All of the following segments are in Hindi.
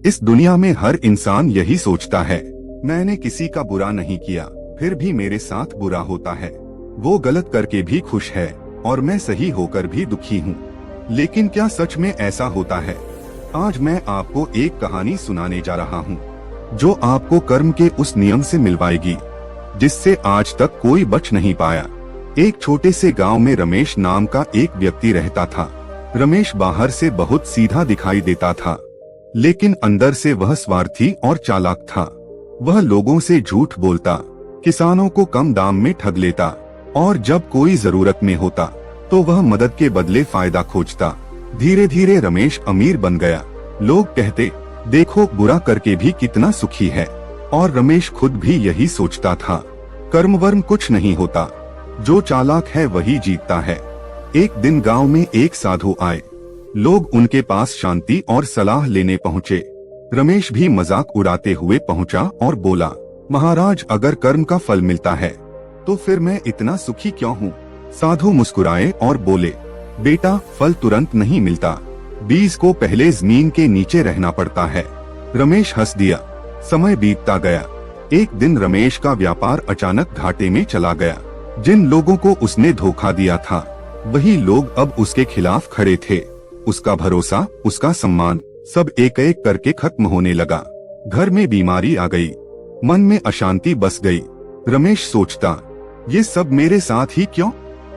इस दुनिया में हर इंसान यही सोचता है, मैंने किसी का बुरा नहीं किया, फिर भी मेरे साथ बुरा होता है। वो गलत करके भी खुश है और मैं सही होकर भी दुखी हूँ। लेकिन क्या सच में ऐसा होता है? आज मैं आपको एक कहानी सुनाने जा रहा हूँ, जो आपको कर्म के उस नियम से मिलवाएगी जिससे आज तक कोई बच नहीं पाया। एक छोटे से गांव में रमेश नाम का एक व्यक्ति रहता था। रमेश बाहर से बहुत सीधा दिखाई देता था, लेकिन अंदर से वह स्वार्थी और चालाक था। वह लोगों से झूठ बोलता, किसानों को कम दाम में ठग लेता और जब कोई जरूरत में होता तो वह मदद के बदले फायदा खोजता। धीरे धीरे रमेश अमीर बन गया। लोग कहते, देखो बुरा करके भी कितना सुखी है। और रमेश खुद भी यही सोचता था, कर्म वर्म कुछ नहीं होता, जो चालाक है वही जीतता है। एक दिन गांव में एक साधु आए। लोग उनके पास शांति और सलाह लेने पहुँचे। रमेश भी मजाक उड़ाते हुए पहुँचा और बोला, महाराज, अगर कर्म का फल मिलता है तो फिर मैं इतना सुखी क्यों हूँ? साधु मुस्कुराए और बोले, बेटा, फल तुरंत नहीं मिलता, बीज को पहले जमीन के नीचे रहना पड़ता है। रमेश हंस दिया। समय बीतता गया। एक दिन रमेश का व्यापार अचानक घाटे में चला गया। जिन लोगों को उसने धोखा दिया था, वही लोग अब उसके खिलाफ खड़े थे। उसका भरोसा, उसका सम्मान, सब एक एक करके खत्म होने लगा। घर में बीमारी आ गई, मन में अशांति बस गई। रमेश सोचता, ये सब मेरे साथ ही क्यों?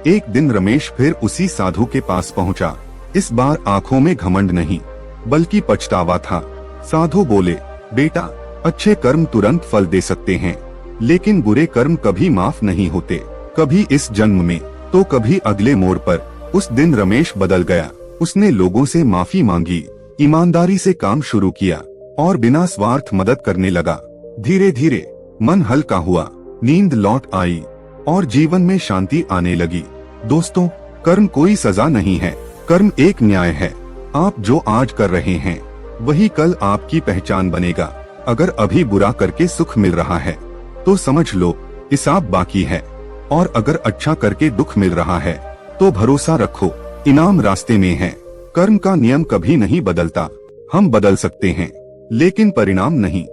एक दिन रमेश फिर उसी साधु के पास पहुंचा। इस बार आंखों में घमंड नहीं, बल्कि पछतावा था। साधु बोले, बेटा, अच्छे कर्म तुरंत फल दे सकते हैं, लेकिन बुरे कर्म कभी माफ नहीं होते, कभी इस जन्म में तो कभी अगले मोड़ पर। उस दिन रमेश बदल गया। उसने लोगों से माफी मांगी, ईमानदारी से काम शुरू किया और बिना स्वार्थ मदद करने लगा। धीरे धीरे मन हल्का हुआ, नींद लौट आई और जीवन में शांति आने लगी। दोस्तों, कर्म कोई सजा नहीं है, कर्म एक न्याय है। आप जो आज कर रहे हैं वही कल आपकी पहचान बनेगा। अगर अभी बुरा करके सुख मिल रहा है तो समझ लो हिसाब बाकी है, और अगर अच्छा करके दुख मिल रहा है तो भरोसा रखो, इनाम रास्ते में है। कर्म का नियम कभी नहीं बदलता। हम बदल सकते हैं, लेकिन परिणाम नहीं।